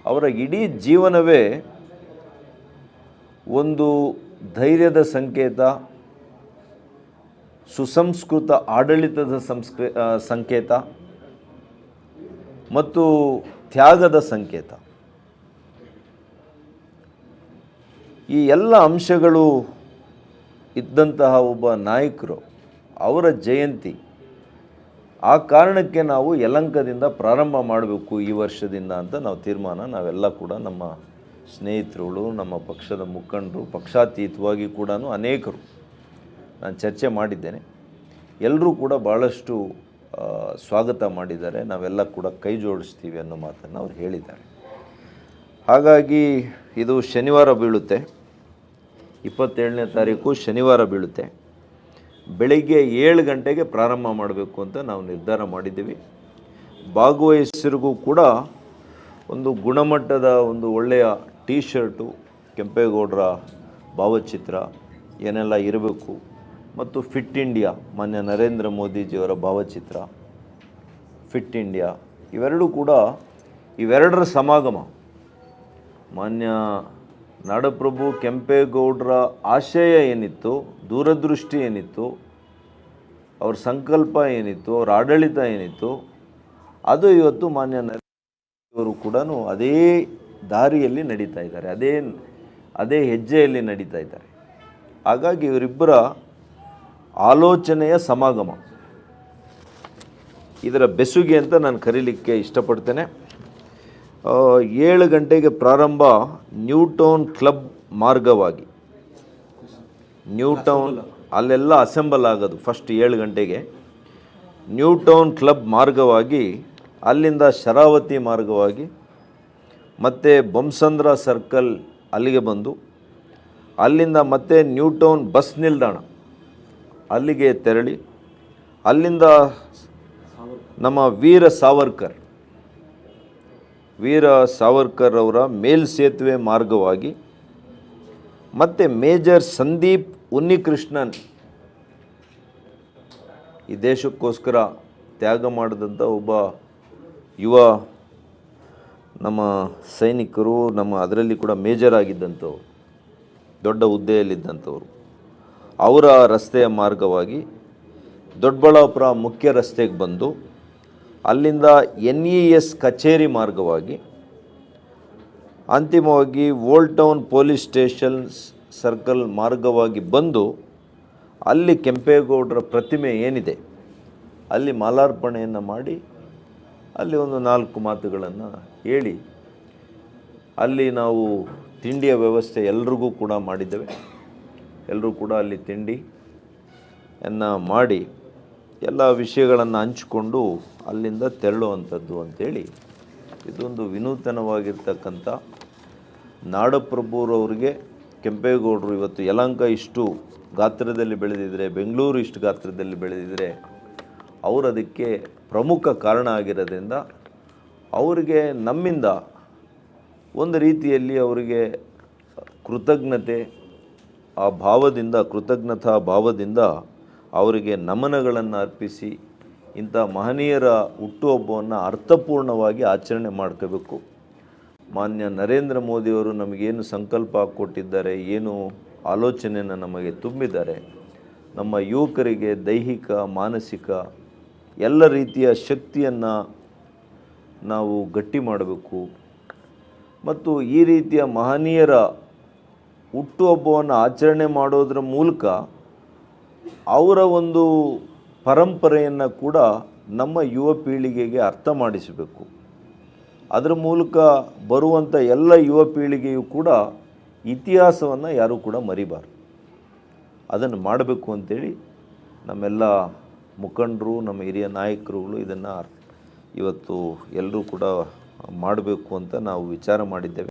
ಅವರ ಇಡೀ ಜೀವನವೇ ಒಂದು ಧೈರ್ಯದ ಸಂಕೇತ, ಸುಸಂಸ್ಕೃತ ಆಡಳಿತದ ಸಂಕೇತ ಮತ್ತು ತ್ಯಾಗದ ಸಂಕೇತ. ಈ ಎಲ್ಲ ಅಂಶಗಳು ಇದ್ದಂತಹ ಒಬ್ಬ ನಾಯಕರು, ಅವರ ಜಯಂತಿ, ಆ ಕಾರಣಕ್ಕೆ ನಾವು ಯಲಹಂಕದಿಂದ ಪ್ರಾರಂಭ ಮಾಡಬೇಕು ಈ ವರ್ಷದಿಂದ ಅಂತ ನಾವೆಲ್ಲ ಕೂಡ ನಮ್ಮ ಸ್ನೇಹಿತರುಗಳು, ನಮ್ಮ ಪಕ್ಷದ ಮುಖಂಡರು, ಪಕ್ಷಾತೀತವಾಗಿ ಕೂಡ ಅನೇಕರು ನಾನು ಚರ್ಚೆ ಮಾಡಿದ್ದೇನೆ. ಎಲ್ಲರೂ ಕೂಡ ಭಾಳಷ್ಟು ಸ್ವಾಗತ ಮಾಡಿದ್ದಾರೆ. ನಾವೆಲ್ಲ ಕೂಡ ಕೈ ಜೋಡಿಸ್ತೀವಿ ಅನ್ನೋ ಮಾತನ್ನು ಅವ್ರು ಹೇಳಿದ್ದಾರೆ. ಹಾಗಾಗಿ ಇದು ಶನಿವಾರ ಬೀಳುತ್ತೆ, 27ನೇ ತಾರೀಕು ಶನಿವಾರ ಬೀಳುತ್ತೆ. ಬೆಳಿಗ್ಗೆ 7 ಗಂಟೆಗೆ ಪ್ರಾರಂಭ ಮಾಡಬೇಕು ಅಂತ ನಾವು ನಿರ್ಧಾರ ಮಾಡಿದ್ದೀವಿ. ಭಾಗವಹಿಸರಿಗೂ ಕೂಡ ಒಂದು ಗುಣಮಟ್ಟದ ಒಂದು ಒಳ್ಳೆಯ ಟೀ ಶರ್ಟು, ಕೆಂಪೇಗೌಡರ ಭಾವಚಿತ್ರ ಏನೆಲ್ಲ ಇರಬೇಕು ಮತ್ತು ಫಿಟ್ ಇಂಡಿಯಾ, ಮಾನ್ಯ ನರೇಂದ್ರ ಮೋದಿಜಿಯವರ ಭಾವಚಿತ್ರ, ಫಿಟ್ ಇಂಡಿಯಾ ಇವೆರಡರ ಸಮಾಗಮ. ಮಾನ್ಯ ನಾಡಪ್ರಭು ಕೆಂಪೇಗೌಡರ ಆಶಯ ಏನಿತ್ತು, ದೂರದೃಷ್ಟಿ ಏನಿತ್ತು, ಅವ್ರ ಸಂಕಲ್ಪ ಏನಿತ್ತು, ಅವ್ರ ಆಡಳಿತ ಏನಿತ್ತು, ಅದು ಇವತ್ತು ಮಾನ್ಯ ನರೇಂದ್ರ ಕೂಡ ಅದೇ ದಾರಿಯಲ್ಲಿ ನಡೀತಾ ಇದ್ದಾರೆ, ಅದೇ ಹೆಜ್ಜೆಯಲ್ಲಿ ನಡೀತಾ ಇದ್ದಾರೆ. ಹಾಗಾಗಿ ಇವರಿಬ್ಬರ ಆಲೋಚನೆಯ ಸಮಾಗಮ, ಇದರ ಬೆಸುಗೆ ಅಂತ ನಾನು ಕರೀಲಿಕ್ಕೆ ಇಷ್ಟಪಡ್ತೇನೆ. 7 ಗಂಟೆಗೆ ಪ್ರಾರಂಭ, ನ್ಯೂ ಟೌನ್ ಕ್ಲಬ್ ಮಾರ್ಗವಾಗಿ, ನ್ಯೂ ಟೌನ್ ಅಲ್ಲೆಲ್ಲ ಅಸೆಂಬಲ್ ಆಗೋದು ಫಸ್ಟ್ 7 ಗಂಟೆಗೆ. ನ್ಯೂ ಟೌನ್ ಕ್ಲಬ್ ಮಾರ್ಗವಾಗಿ ಅಲ್ಲಿಂದ ಶರಾವತಿ ಮಾರ್ಗವಾಗಿ ಮತ್ತು ಬೊಮ್ಮಸಂದ್ರ ಸರ್ಕಲ್ ಅಲ್ಲಿಗೆ ಬಂದು, ಅಲ್ಲಿಂದ ಮತ್ತೆ ನ್ಯೂ ಟೌನ್ ಬಸ್ ನಿಲ್ದಾಣ ಅಲ್ಲಿಗೆ ತೆರಳಿ, ಅಲ್ಲಿಂದ ನಮ್ಮ ವೀರ ಸಾವರ್ಕರ್ ಅವರ ಮೇಲ್ಸೇತುವೆ ಮಾರ್ಗವಾಗಿ ಮತ್ತು ಮೇಜರ್ ಸಂದೀಪ್ ಉನ್ನಿಕೃಷ್ಣನ್, ಈ ದೇಶಕ್ಕೋಸ್ಕರ ತ್ಯಾಗ ಮಾಡಿದಂಥ ಒಬ್ಬ ಯುವ ನಮ್ಮ ಸೈನಿಕರು, ಅದರಲ್ಲಿ ಕೂಡ ಮೇಜರ್ ಆಗಿದ್ದಂಥವ್ರು, ದೊಡ್ಡ ಹುದ್ದೆಯಲ್ಲಿದ್ದಂಥವ್ರು, ಅವರ ರಸ್ತೆಯ ಮಾರ್ಗವಾಗಿ ದೊಡ್ಡಬಳ್ಳಾಪುರ ಮುಖ್ಯ ರಸ್ತೆಗೆ ಬಂದು, ಅಲ್ಲಿಂದ NES ಕಚೇರಿ ಮಾರ್ಗವಾಗಿ ಅಂತಿಮವಾಗಿ old town police station circle ಮಾರ್ಗವಾಗಿ ಬಂದು, ಅಲ್ಲಿ ಕೆಂಪೇಗೌಡರ ಪ್ರತಿಮೆ ಏನಿದೆ ಅಲ್ಲಿ ಮಾಲಾರ್ಪಣೆಯನ್ನು ಮಾಡಿ, ಅಲ್ಲಿ ಒಂದು 4 ಮಾತುಗಳನ್ನು ಹೇಳಿ, ಅಲ್ಲಿ ನಾವು ತಿಂಡಿಯ ವ್ಯವಸ್ಥೆ ಎಲ್ರಿಗೂ ಕೂಡ ಮಾಡಿದ್ದೇವೆ. ಎಲ್ಲರೂ ಕೂಡ ಅಲ್ಲಿ ತಿಂಡಿಯನ್ನು ಮಾಡಿ ಎಲ್ಲ ವಿಷಯಗಳನ್ನು ಹಂಚಿಕೊಂಡು ಅಲ್ಲಿಂದ ತೆರಳುವಂಥದ್ದು ಅಂಥೇಳಿ, ಇದೊಂದು ವಿನೂತನವಾಗಿರ್ತಕ್ಕಂಥ ನಾಡಪ್ರಭುರವ್ರಿಗೆ ಕೆಂಪೇಗೌಡರು ಇವತ್ತು ಯಲಹಂಕ ಇಷ್ಟು ಗಾತ್ರದಲ್ಲಿ ಬೆಳೆದಿದ್ದರೆ, ಬೆಂಗಳೂರು ಇಷ್ಟು ಗಾತ್ರದಲ್ಲಿ ಬೆಳೆದಿದ್ದರೆ, ಅವರು ಅದಕ್ಕೆ ಪ್ರಮುಖ ಕಾರಣ ಆಗಿರೋದ್ರಿಂದ ಅವರಿಗೆ ನಮ್ಮಿಂದ ಒಂದು ರೀತಿಯಲ್ಲಿ ಅವರಿಗೆ ಕೃತಜ್ಞತಾ ಭಾವದಿಂದ ಅವರಿಗೆ ನಮನಗಳನ್ನು ಅರ್ಪಿಸಿ ಇಂಥ ಮಹನೀಯರ ಹುಟ್ಟುಹಬ್ಬವನ್ನು ಅರ್ಥಪೂರ್ಣವಾಗಿ ಆಚರಣೆ ಮಾಡ್ಕೋಬೇಕು. ಮಾನ್ಯ ನರೇಂದ್ರ ಮೋದಿಯವರು ನಮಗೇನು ಸಂಕಲ್ಪ ಕೊಟ್ಟಿದ್ದಾರೆ, ಏನು ಆಲೋಚನೆಯನ್ನು ನಮಗೆ ತುಂಬಿದ್ದಾರೆ, ನಮ್ಮ ಯುವಕರಿಗೆ ದೈಹಿಕ ಮಾನಸಿಕ ಎಲ್ಲ ರೀತಿಯ ಶಕ್ತಿಯನ್ನು ನಾವು ಗಟ್ಟಿ ಮಾಡಬೇಕು ಮತ್ತು ಈ ರೀತಿಯ ಮಹನೀಯರ ಹುಟ್ಟುಹಬ್ಬವನ್ನು ಆಚರಣೆ ಮಾಡೋದ್ರ ಮೂಲಕ ಅವರ ಒಂದು ಪರಂಪರೆಯನ್ನು ಕೂಡ ನಮ್ಮ ಯುವ ಪೀಳಿಗೆಗೆ ಅರ್ಥ ಮಾಡಿಸಬೇಕು. ಅದರ ಮೂಲಕ ಬರುವಂಥ ಎಲ್ಲ ಯುವ ಪೀಳಿಗೆಯು ಕೂಡ ಇತಿಹಾಸವನ್ನು ಯಾರೂ ಕೂಡ ಮರಿಬಾರ್ದು. ಅದನ್ನು ಮಾಡಬೇಕು ಅಂತೇಳಿ ನಮ್ಮೆಲ್ಲ ಮುಖಂಡರು, ನಮ್ಮ ಹಿರಿಯ ನಾಯಕರುಗಳು ಇದನ್ನು ಇವತ್ತು ಎಲ್ಲರೂ ಕೂಡ ಮಾಡಬೇಕು ಅಂತ ನಾವು ವಿಚಾರ ಮಾಡಿದ್ದೇವೆ.